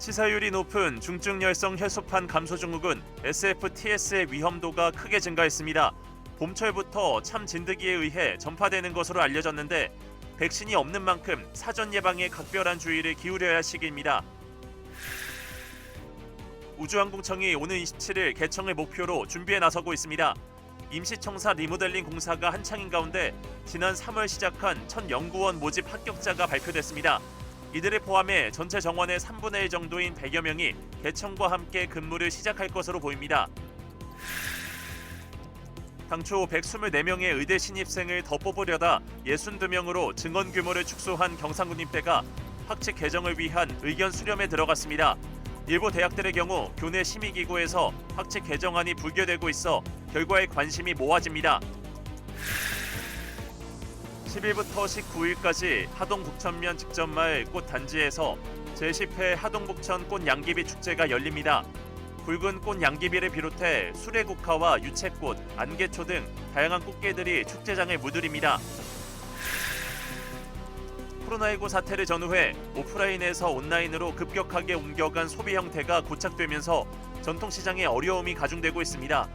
치사율이 높은 중증열성 혈소판 감소 증후군 SFTS의 위험도가 크게 증가했습니다. 봄철부터 참 진드기에 의해 전파되는 것으로 알려졌는데 백신이 없는 만큼 사전 예방에 각별한 주의를 기울여야 할 시기입니다. 우주항공청이 오는 27일 개청을 목표로 준비에 나서고 있습니다. 임시청사 리모델링 공사가 한창인 가운데 지난 3월 시작한 첫 연구원 모집 합격자가 발표됐습니다. 이들을 포함해 전체 정원의 3분의 1 정도인 100여 명이 개청과 함께 근무를 시작할 것으로 보입니다. 당초 124명의 의대 신입생을 더 뽑으려다 62명으로 증원 규모를 축소한 경상국립대가 학칙 개정을 위한 의견 수렴에 들어갔습니다. 일부 대학들의 경우 교내 심의기구에서 학칙 개정안이 불결되고 있어 결과에 관심이 모아집니다. 10일부터 19일까지 하동 북천면 직전마을 꽃단지에서 제10회 하동 북천 꽃양귀비 축제가 열립니다. 붉은 꽃양귀비를 비롯해 수레국화와 유채꽃, 안개초 등 다양한 꽃게들이 축제장을 무드립니다. 코로나19 사태를 전후해 오프라인에서 온라인으로 급격하게 옮겨간 소비 형태가 고착되면서 전통시장에 어려움이 가중되고 있습니다.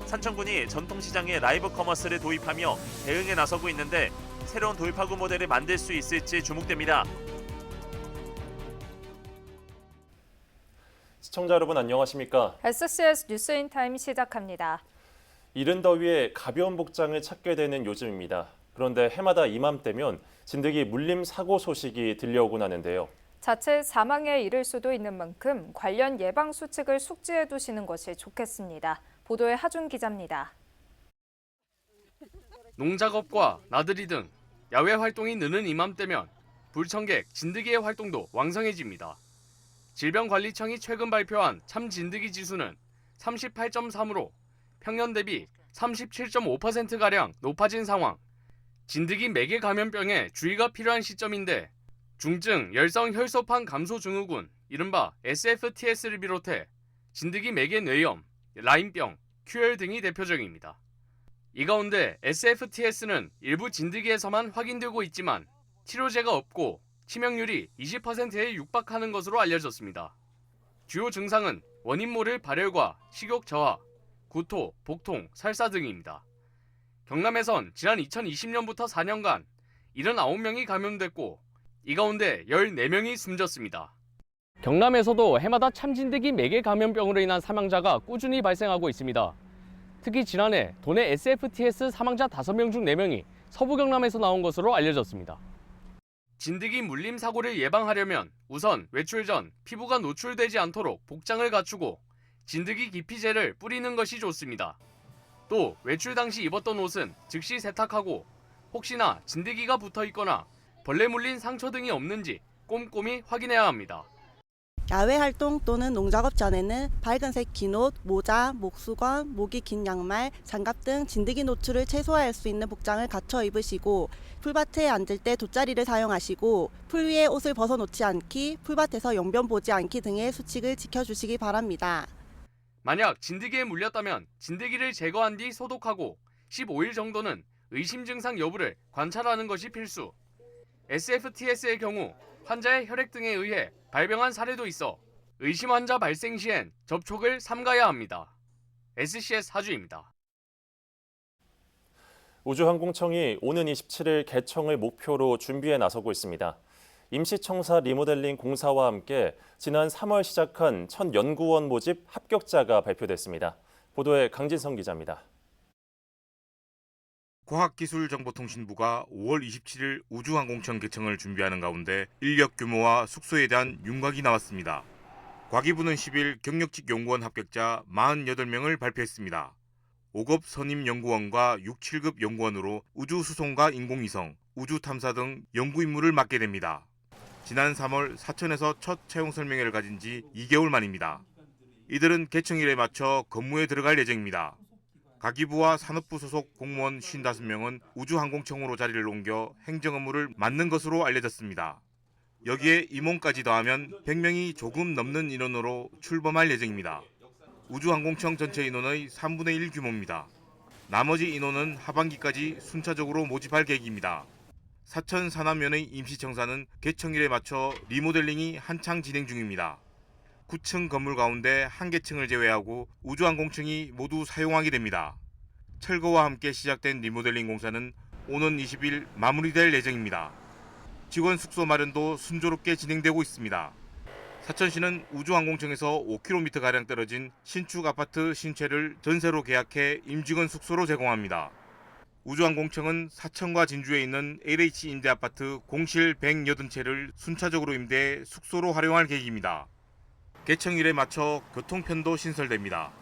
산청군이 전통시장에 라이브 커머스를 도입하며 대응에 나서고 있는데 새로운 돌파구 모델을 만들 수 있을지 주목됩니다. 시청자 여러분 안녕하십니까? SCS 뉴스인타임 시작합니다. 이른 더위에 가벼운 복장을 찾게 되는 요즘입니다. 그런데 해마다 이맘때면 진드기 물림 사고 소식이 들려오곤 하는데요. 자칫 사망에 이를 수도 있는 만큼 관련 예방 수칙을 숙지해 두시는 것이 좋겠습니다. 보도에 하준 기자입니다. 농작업과 나들이 등 야외 활동이 느는 이맘때면 불청객, 진드기의 활동도 왕성해집니다. 질병관리청이 최근 발표한 참 진드기 지수는 38.3으로 평년 대비 37.5%가량 높아진 상황. 진드기 매개 감염병에 주의가 필요한 시점인데 중증 열성 혈소판 감소 증후군, 이른바 SFTS를 비롯해 진드기 매개 뇌염, 라임병, QL 등이 대표적입니다. 이 가운데 SFTS는 일부 진드기에서만 확인되고 있지만 치료제가 없고 치명률이 20%에 육박하는 것으로 알려졌습니다. 주요 증상은 원인 모를 발열과 식욕 저하, 구토, 복통, 설사 등입니다. 경남에선 지난 2020년부터 4년간 79명이 감염됐고 이 가운데 14명이 숨졌습니다. 경남에서도 해마다 참진드기 매개 감염병으로 인한 사망자가 꾸준히 발생하고 있습니다. 특히 지난해 도내 SFTS 사망자 5명 중 4명이 서부 경남에서 나온 것으로 알려졌습니다. 진드기 물림 사고를 예방하려면 우선 외출 전 피부가 노출되지 않도록 복장을 갖추고 진드기 기피제를 뿌리는 것이 좋습니다. 또 외출 당시 입었던 옷은 즉시 세탁하고 혹시나 진드기가 붙어 있거나 벌레 물린 상처 등이 없는지 꼼꼼히 확인해야 합니다. 야외 활동 또는 농작업 전에는 밝은색 긴 옷, 모자, 목수건, 목이 긴 양말, 장갑 등 진드기 노출을 최소화할 수 있는 복장을 갖춰 입으시고 풀밭에 앉을 때 돗자리를 사용하시고 풀 위에 옷을 벗어놓지 않기, 풀밭에서 용변 보지 않기 등의 수칙을 지켜주시기 바랍니다. 만약 진드기에 물렸다면 진드기를 제거한 뒤 소독하고 15일 정도는 의심 증상 여부를 관찰하는 것이 필수. SFTS의 경우 환자의 혈액 등에 의해 발병한 사례도 있어 의심 환자 발생 시엔 접촉을 삼가야 합니다. SCS 하주입니다. 우주항공청이 오는 27일 개청을 목표로 준비에 나서고 있습니다. 임시청사 리모델링 공사와 함께 지난 3월 시작한 첫 연구원 모집 합격자가 발표됐습니다. 보도에 강진성 기자입니다. 과학기술정보통신부가 5월 27일 우주항공청 개청을 준비하는 가운데 인력 규모와 숙소에 대한 윤곽이 나왔습니다. 과기부는 10일 경력직 연구원 합격자 48명을 발표했습니다. 5급 선임 연구원과 6, 7급 연구원으로 우주수송과 인공위성, 우주탐사 등 연구 임무를 맡게 됩니다. 지난 3월 사천에서 첫 채용 설명회를 가진 지 2개월 만입니다. 이들은 개청일에 맞춰 근무에 들어갈 예정입니다. 가기부와 산업부 소속 공무원 55명은 우주항공청으로 자리를 옮겨 행정 업무를 맡는 것으로 알려졌습니다. 여기에 임원까지 더하면 100명이 조금 넘는 인원으로 출범할 예정입니다. 우주항공청 전체 인원의 3분의 1 규모입니다. 나머지 인원은 하반기까지 순차적으로 모집할 계획입니다. 사천 산하면의 임시청사는 개청일에 맞춰 리모델링이 한창 진행 중입니다. 9층 건물 가운데 한 개 층을 제외하고 우주항공층이 모두 사용하게 됩니다. 철거와 함께 시작된 리모델링 공사는 오는 20일 마무리될 예정입니다. 직원 숙소 마련도 순조롭게 진행되고 있습니다. 사천시는 우주항공청에서 5km가량 떨어진 신축 아파트 신채를 전세로 계약해 임직원 숙소로 제공합니다. 우주항공청은 사천과 진주에 있는 LH 임대아파트 공실 180채를 순차적으로 임대해 숙소로 활용할 계획입니다. 개청일에 맞춰 교통편도 신설됩니다.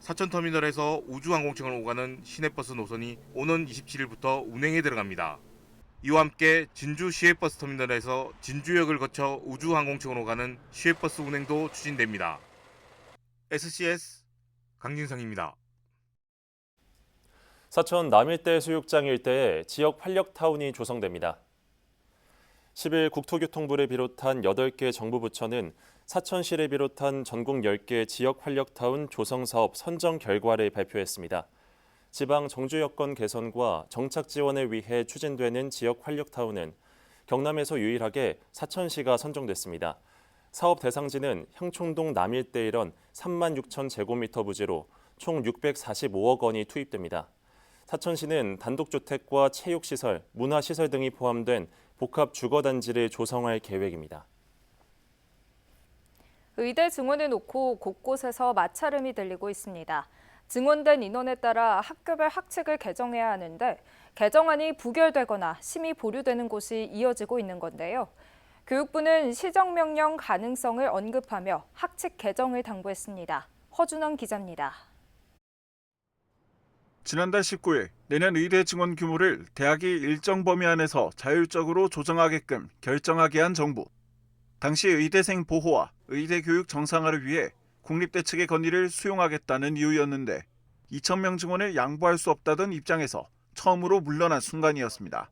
사천터미널에서 우주항공청을 오가는 시내버스 노선이 오는 27일부터 운행에 들어갑니다. 이와 함께 진주 시외버스터미널에서 진주역을 거쳐 우주항공청으로 가는 시외버스 운행도 추진됩니다. SCS 강진성입니다. 사천 남일대 수육장 일대에 지역 활력타운이 조성됩니다. 10일 국토교통부를 비롯한 8개 정부 부처는 사천시를 비롯한 전국 10개 지역 활력타운 조성 사업 선정 결과를 발표했습니다. 지방 정주 여건 개선과 정착 지원을 위해 추진되는 지역 활력타운은 경남에서 유일하게 사천시가 선정됐습니다. 사업 대상지는 향촌동 남일대 일원 3만 6천 제곱미터 부지로 총 645억 원이 투입됩니다. 사천시는 단독주택과 체육시설, 문화시설 등이 포함된 복합 주거단지를 조성할 계획입니다. 의대 증원을 놓고 곳곳에서 마찰음이 들리고 있습니다. 증원된 인원에 따라 학교별 학칙을 개정해야 하는데 개정안이 부결되거나 심의 보류되는 곳이 이어지고 있는 건데요. 교육부는 시정명령 가능성을 언급하며 학칙 개정을 당부했습니다. 허준원 기자입니다. 지난달 19일 내년 의대 증원 규모를 대학이 일정 범위 안에서 자율적으로 조정하게끔 결정하게 한 정부. 당시 의대생 보호와 의대 교육 정상화를 위해 국립대 측의 건의를 수용하겠다는 이유였는데 2,000명 증원을 양보할 수 없다던 입장에서 처음으로 물러난 순간이었습니다.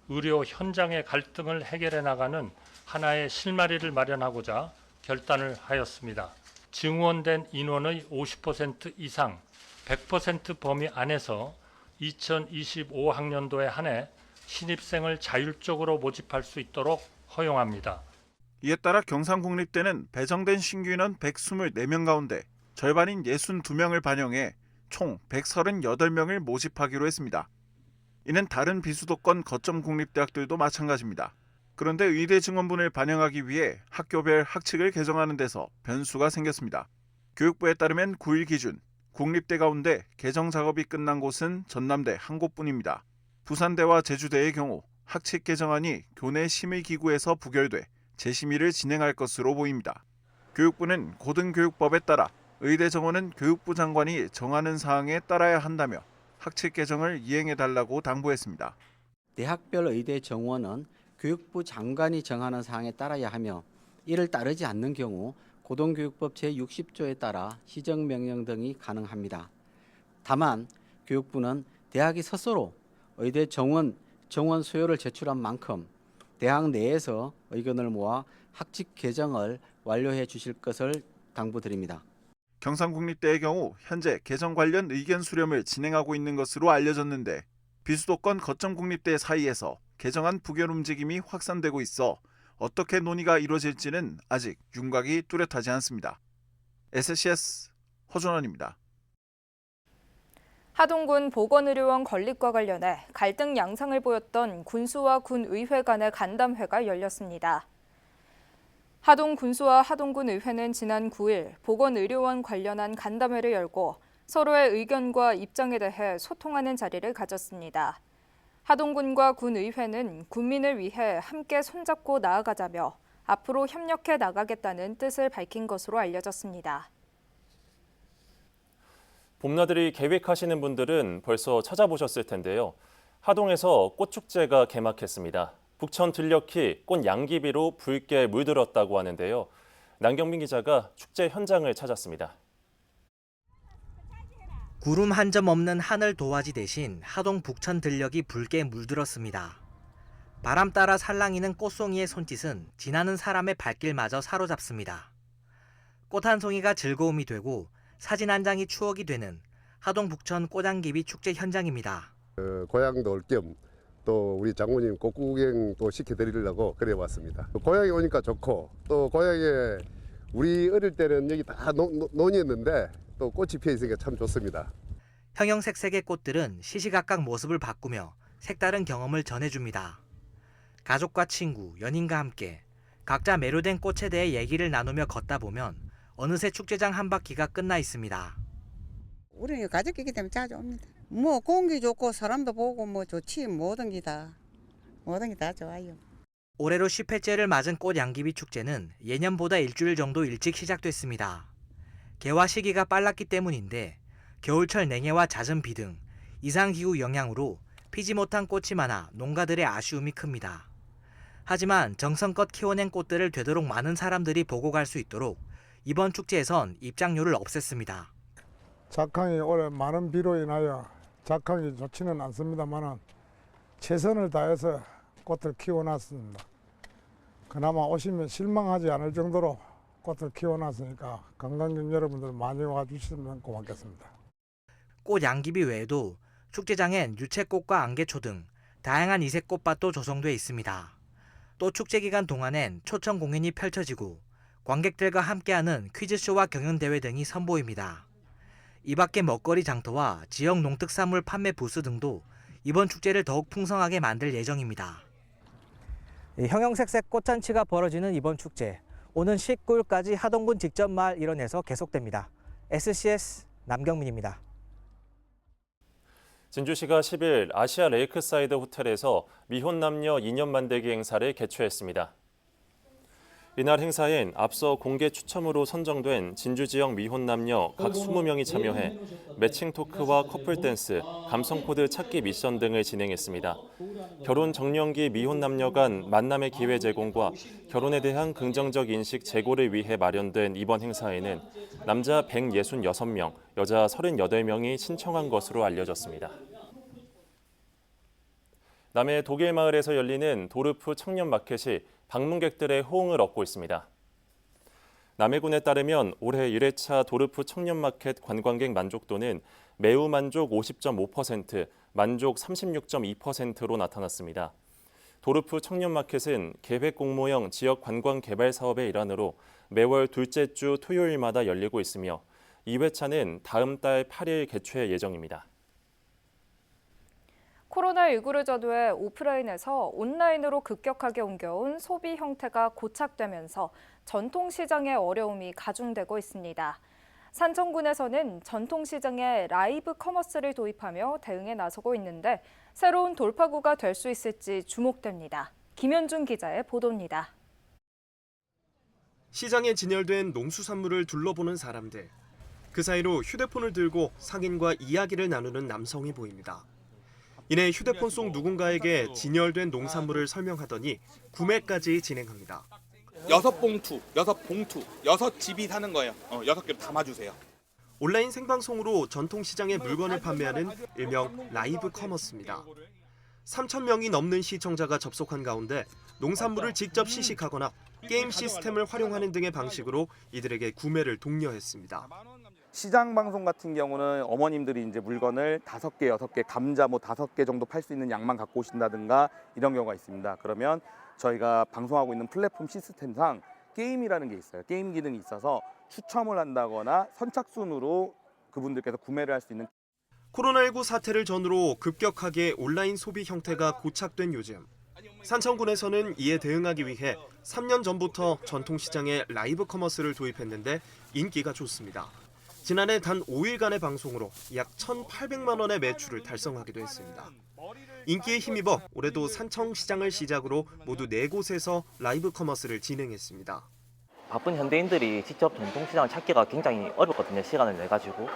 의료 현장의 갈등을 해결해 나가는 하나의 실마리를 마련하고자 결단을 하였습니다. 증원된 인원의 50% 이상 100% 범위 안에서 2025학년도에 한해 신입생을 자율적으로 모집할 수 있도록 허용합니다. 이에 따라 경상국립대는 배정된 신규 인원 124명 가운데 절반인 62명을 반영해 총 138명을 모집하기로 했습니다. 이는 다른 비수도권 거점 국립대학들도 마찬가지입니다. 그런데 의대 증원분을 반영하기 위해 학교별 학칙을 개정하는 데서 변수가 생겼습니다. 교육부에 따르면 9일 기준 국립대 가운데 개정 작업이 끝난 곳은 전남대 한 곳뿐입니다. 부산대와 제주대의 경우 학칙 개정안이 교내 심의기구에서 부결돼 재심의를 진행할 것으로 보입니다. 교육부는 고등교육법에 따라 의대 정원은 교육부 장관이 정하는 사항에 따라야 한다며 학칙 개정을 이행해달라고 당부했습니다. 대학별 의대 정원은 교육부 장관이 정하는 사항에 따라야 하며 이를 따르지 않는 경우 고등교육법 제60조에 따라 시정명령 등이 가능합니다. 다만 교육부는 대학이 스스로 의대 정원 수요를 제출한 만큼 대학 내에서 의견을 모아 학칙 개정을 완료해 주실 것을 당부드립니다. 경상국립대의 경우 현재 개정 관련 의견 수렴을 진행하고 있는 것으로 알려졌는데 비수도권 거점 국립대 사이에서 개정안 부결 움직임이 확산되고 있어 어떻게 논의가 이루어질지는 아직 윤곽이 뚜렷하지 않습니다. SCS 허준원입니다. 하동군 보건의료원 건립과 관련해 갈등 양상을 보였던 군수와 군의회 간의 간담회가 열렸습니다. 하동 군수와 하동군 의회는 지난 9일 보건의료원 관련한 간담회를 열고 서로의 의견과 입장에 대해 소통하는 자리를 가졌습니다. 하동군과 군의회는 군민을 위해 함께 손잡고 나아가자며 앞으로 협력해 나가겠다는 뜻을 밝힌 것으로 알려졌습니다. 봄나들이 계획하시는 분들은 벌써 찾아보셨을 텐데요. 하동에서 꽃축제가 개막했습니다. 북천 들녘이 꽃 양귀비로 붉게 물들었다고 하는데요. 남경민 기자가 축제 현장을 찾았습니다. 구름 한 점 없는 하늘 도화지 대신 하동 북천 들녘이 붉게 물들었습니다. 바람 따라 살랑이는 꽃송이의 손짓은 지나는 사람의 발길마저 사로잡습니다. 꽃 한 송이가 즐거움이 되고 사진 한 장이 추억이 되는 하동 북천 꽃양귀비 축제 현장입니다. 고향도 올 겸 또 우리 장모님 꽃구경 또 시켜드리려고 그래 왔습니다. 고향에 오니까 좋고 또 고향에 우리 어릴 때는 여기 다 논이었는데 또 꽃이 피어 있으니까 참 좋습니다. 형형색색의 꽃들은 시시각각 모습을 바꾸며 색다른 경험을 전해줍니다. 가족과 친구, 연인과 함께 각자 매료된 꽃에 대해 얘기를 나누며 걷다 보면 어느새 축제장 한 바퀴가 끝나 있습니다. 우리는 가족이기 때문에 자주 옵니다. 뭐 공기 좋고 사람도 보고 뭐 좋지 모든 게 다 좋아요. 올해로 10회째를 맞은 꽃양귀비 축제는 예년보다 일주일 정도 일찍 시작됐습니다. 개화 시기가 빨랐기 때문인데 겨울철 냉해와 잦은 비 등 이상기후 영향으로 피지 못한 꽃이 많아 농가들의 아쉬움이 큽니다. 하지만 정성껏 키워낸 꽃들을 되도록 많은 사람들이 보고 갈 수 있도록 이번 축제에선 입장료를 없앴습니다. 작황이 올해 많은 비로 인하여 작황이 좋지는 않습니다만 최선을 다해서 꽃을 키워놨습니다. 그나마 오시면 실망하지 않을 정도로 꽃을 키워놨으니까 관광객 여러분들 많이 와주시면 고맙겠습니다. 꽃 양귀비 외에도 축제장엔 유채꽃과 안개초 등 다양한 이색 꽃밭도 조성돼 있습니다. 또 축제 기간 동안엔 초청 공연이 펼쳐지고 관객들과 함께하는 퀴즈쇼와 경연대회 등이 선보입니다. 이 밖에 먹거리 장터와 지역 농특산물 판매 부스 등도 이번 축제를 더욱 풍성하게 만들 예정입니다. 형형색색 꽃잔치가 벌어지는 이번 축제, 오는 19일까지 하동군 직전마을 일원에서 계속됩니다. SCS 남경민입니다. 진주시가 10일 아시아 레이크사이드 호텔에서 미혼 남녀 2년 만들기 행사를 개최했습니다. 이날 행사엔 앞서 공개 추첨으로 선정된 진주 지역 미혼 남녀 각 20명이 참여해 매칭 토크와 커플 댄스, 감성 코드 찾기 미션 등을 진행했습니다. 결혼 정년기 미혼 남녀 간 만남의 기회 제공과 결혼에 대한 긍정적 인식 제고를 위해 마련된 이번 행사에는 남자 166명, 여자 38명이 신청한 것으로 알려졌습니다. 남해 독일마을에서 열리는 도르프 청년마켓이 방문객들의 호응을 얻고 있습니다. 남해군에 따르면 올해 1회차 도르프 청년마켓 관광객 만족도는 매우 만족 50.5%, 만족 36.2%로 나타났습니다. 도르프 청년마켓은 계획 공모형 지역 관광 개발 사업의 일환으로 매월 둘째 주 토요일마다 열리고 있으며 2회차는 다음 달 8일 개최 예정입니다. 코로나19를 전후해 오프라인에서 온라인으로 급격하게 옮겨온 소비 형태가 고착되면서 전통시장의 어려움이 가중되고 있습니다. 산청군에서는 전통시장에 라이브 커머스를 도입하며 대응에 나서고 있는데 새로운 돌파구가 될 수 있을지 주목됩니다. 김현준 기자의 보도입니다. 시장에 진열된 농수산물을 둘러보는 사람들. 그 사이로 휴대폰을 들고 상인과 이야기를 나누는 남성이 보입니다. 이내 휴대폰 속 누군가에게 진열된 농산물을 설명하더니 구매까지 진행합니다. 6봉투, 6집이 사는 거예요. 6개로 담아주세요. 온라인 생방송으로 전통시장의 물건을 판매하는 일명 라이브 커머스입니다. 3,000명이 넘는 시청자가 접속한 가운데 농산물을 직접 시식하거나 게임 시스템을 활용하는 등의 방식으로 이들에게 구매를 독려했습니다. 시장 방송 같은 경우는 어머님들이 이제 물건을 5개, 6개, 감자 뭐 5개 정도 팔 수 있는 양만 갖고 오신다든가 이런 경우가 있습니다. 그러면 저희가 방송하고 있는 플랫폼 시스템상 게임이라는 게 있어요. 게임 기능이 있어서 추첨을 한다거나 선착순으로 그분들께서 구매를 할 수 있는. 코로나19 사태를 전후로 급격하게 온라인 소비 형태가 고착된 요즘. 산청군에서는 이에 대응하기 위해 3년 전부터 전통시장에 라이브 커머스를 도입했는데 인기가 좋습니다. 지난해 단 5일간의 방송으로 약 1,800만 원의 매출을 달성하기도 했습니다. 인기에 힘입어 올해도 산청시장을 시작으로 모두 4곳에서 라이브 커머스를 진행했습니다. 바쁜 현대인들이 직접 전통시장을 찾기가 굉장히 어렵거든요. 시간을 내가지고.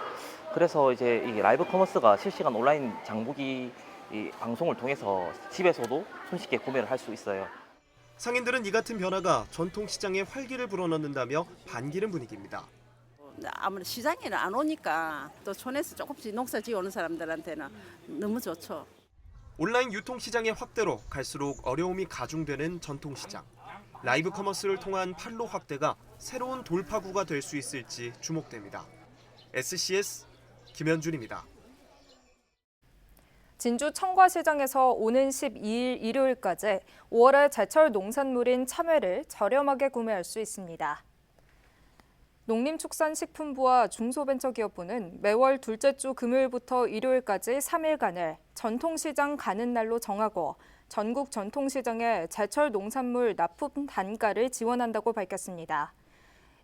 그래서 이제 이 라이브 커머스가 실시간 온라인 장보기 이 방송을 통해서 집에서도 손쉽게 구매를 할 수 있어요. 상인들은 이 같은 변화가 전통시장에 활기를 불어넣는다며 반기는 분위기입니다. 아무래도 시장에는 안 오니까 또 촌에서 조금씩 농사 지어오는 사람들한테는 너무 좋죠. 온라인 유통시장의 확대로 갈수록 어려움이 가중되는 전통시장. 라이브 커머스를 통한 판로 확대가 새로운 돌파구가 될 수 있을지 주목됩니다. SCS 김현준입니다. 진주 청과시장에서 오는 12일 일요일까지 5월의 제철 농산물인 참외를 저렴하게 구매할 수 있습니다. 농림축산식품부와 중소벤처기업부는 매월 둘째 주 금요일부터 일요일까지 3일간을 전통시장 가는 날로 정하고 전국 전통시장에 제철 농산물 납품 단가를 지원한다고 밝혔습니다.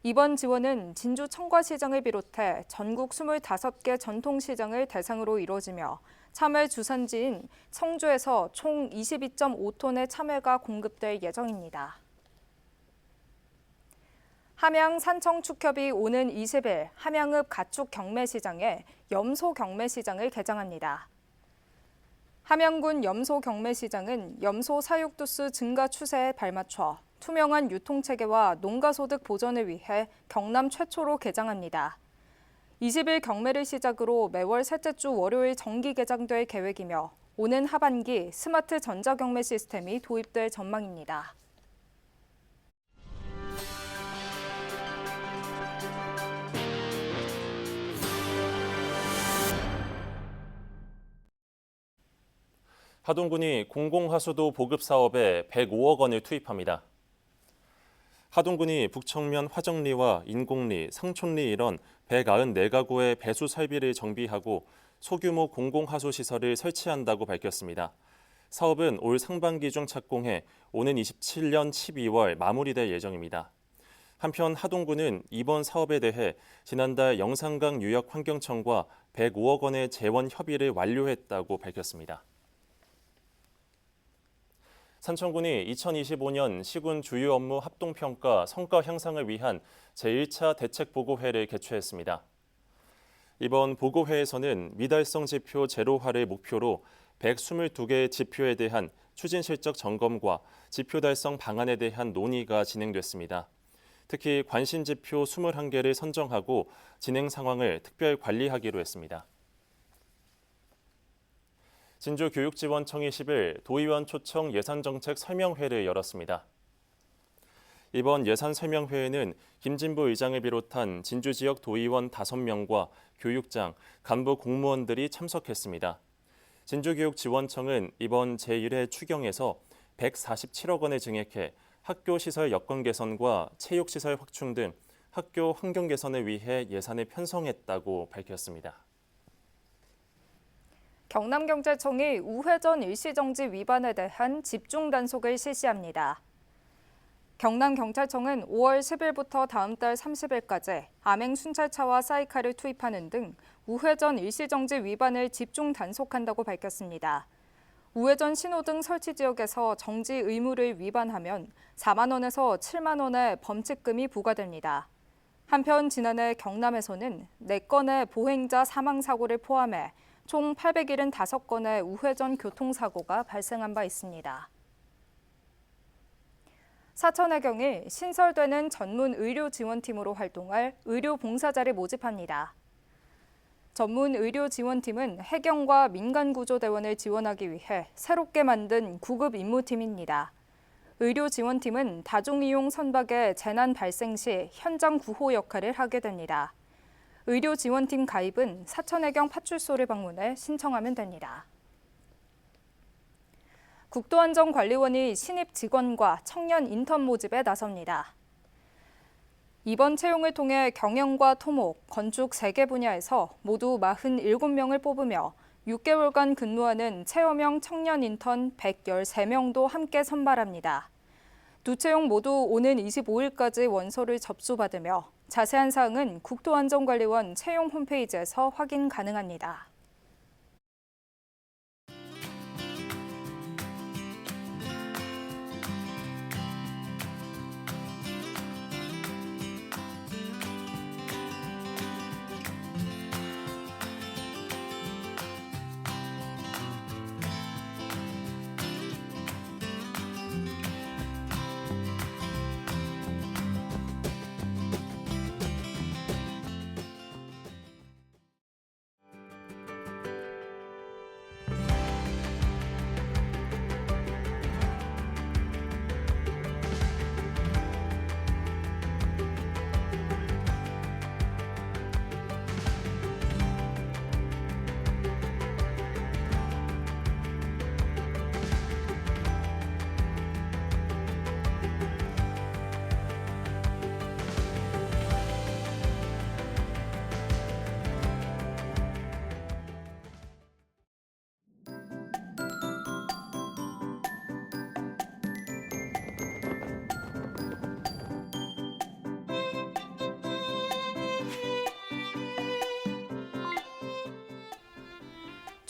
이번 지원은 진주 청과시장을 비롯해 전국 25개 전통시장을 대상으로 이루어지며 참외 주산지인 청주에서 총 22.5톤의 참외가 공급될 예정입니다. 함양 산청축협이 오는 20일 함양읍 가축 경매시장에 염소 경매시장을 개장합니다. 함양군 염소 경매시장은 염소 사육두수 증가 추세에 발맞춰 투명한 유통체계와 농가소득 보전을 위해 경남 최초로 개장합니다. 20일 경매를 시작으로 매월 셋째 주 월요일 정기 개장될 계획이며 오는 하반기 스마트 전자경매 시스템이 도입될 전망입니다. 하동군이 공공하수도 보급 사업에 105억 원을 투입합니다. 하동군이 북청면 화정리와 인곡리, 상촌리 이런 194가구의 배수 설비를 정비하고 소규모 공공하수시설을 설치한다고 밝혔습니다. 사업은 올 상반기 중 착공해 오는 27년 12월 마무리될 예정입니다. 한편 하동군은 이번 사업에 대해 지난달 영산강 유역환경청과 105억 원의 재원 협의를 완료했다고 밝혔습니다. 산청군이 2025년 시군 주요 업무 합동평가 성과 향상을 위한 제1차 대책보고회를 개최했습니다. 이번 보고회에서는 미달성 지표 제로화를 목표로 122개의 지표에 대한 추진 실적 점검과 지표 달성 방안에 대한 논의가 진행됐습니다. 특히 관심 지표 21개를 선정하고 진행 상황을 특별 관리하기로 했습니다. 진주교육지원청이 10일 도의원 초청 예산정책 설명회를 열었습니다. 이번 예산 설명회에는 김진부 의장을 비롯한 진주 지역 도의원 5명과 교육장, 간부 공무원들이 참석했습니다. 진주교육지원청은 이번 제1회 추경에서 147억 원을 증액해 학교 시설 여건 개선과 체육시설 확충 등 학교 환경 개선을 위해 예산을 편성했다고 밝혔습니다. 경남경찰청이 우회전 일시정지 위반에 대한 집중 단속을 실시합니다. 경남경찰청은 5월 10일부터 다음 달 30일까지 암행 순찰차와 사이카를 투입하는 등 우회전 일시정지 위반을 집중 단속한다고 밝혔습니다. 우회전 신호등 설치 지역에서 정지 의무를 위반하면 4만 원에서 7만 원의 범칙금이 부과됩니다. 한편 지난해 경남에서는 4건의 보행자 사망 사고를 포함해 총 875건의 우회전 교통사고가 발생한 바 있습니다. 사천해경이 신설되는 전문 의료지원팀으로 활동할 의료봉사자를 모집합니다. 전문 의료지원팀은 해경과 민간구조대원을 지원하기 위해 새롭게 만든 구급 임무팀입니다. 의료지원팀은 다중이용 선박의 재난 발생 시 현장 구호 역할을 하게 됩니다. 의료지원팀 가입은 사천해경 파출소를 방문해 신청하면 됩니다. 국토안전관리원이 신입 직원과 청년 인턴 모집에 나섭니다. 이번 채용을 통해 경영과 토목, 건축 3개 분야에서 모두 47명을 뽑으며 6개월간 근무하는 체험형 청년 인턴 113명도 함께 선발합니다. 두 채용 모두 오는 25일까지 원서를 접수받으며 자세한 사항은 국토안전관리원 채용 홈페이지에서 확인 가능합니다.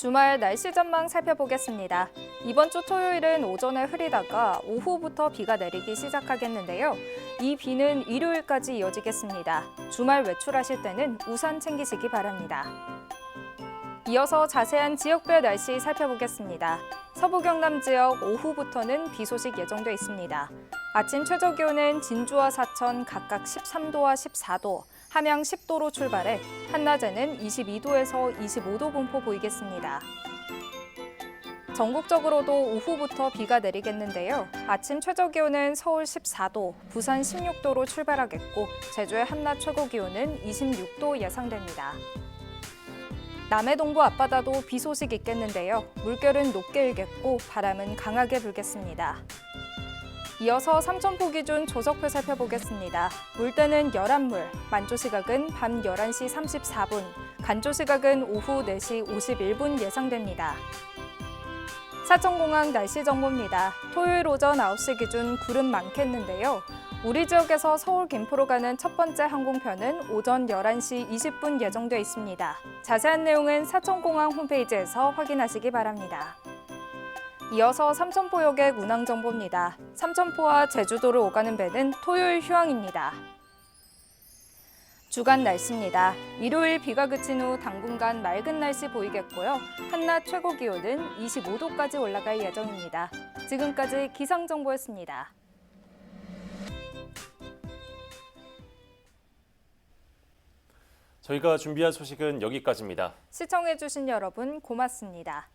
주말 날씨 전망 살펴보겠습니다. 이번 주 토요일은 오전에 흐리다가 오후부터 비가 내리기 시작하겠는데요. 이 비는 일요일까지 이어지겠습니다. 주말 외출하실 때는 우산 챙기시기 바랍니다. 이어서 자세한 지역별 날씨 살펴보겠습니다. 서부 경남 지역 오후부터는 비 소식 예정돼 있습니다. 아침 최저 기온은 진주와 사천 각각 13도와 14도, 함양 10도로 출발해 한낮에는 22도에서 25도 분포 보이겠습니다. 전국적으로도 오후부터 비가 내리겠는데요. 아침 최저 기온은 서울 14도, 부산 16도로 출발하겠고 제주의 한낮 최고 기온은 26도 예상됩니다. 남해 동부 앞바다도 비 소식 있겠는데요. 물결은 높게 일겠고 바람은 강하게 불겠습니다. 이어서 삼천포 기준 조석표 살펴보겠습니다. 물때는 11물, 만조 시각은 밤 11시 34분, 간조 시각은 오후 4시 51분 예상됩니다. 사천공항 날씨 정보입니다. 토요일 오전 9시 기준 구름 많겠는데요. 우리 지역에서 서울 김포로 가는 첫 번째 항공편은 오전 11시 20분 예정돼 있습니다. 자세한 내용은 사천공항 홈페이지에서 확인하시기 바랍니다. 이어서 삼천포역의 운항 정보입니다. 삼천포와 제주도를 오가는 배는 토요일 휴항입니다. 주간 날씨입니다. 일요일 비가 그친 후 당분간 맑은 날씨 보이겠고요. 한낮 최고 기온은 25도까지 올라갈 예정입니다. 지금까지 기상정보였습니다. 저희가 준비한 소식은 여기까지입니다. 시청해주신 여러분 고맙습니다.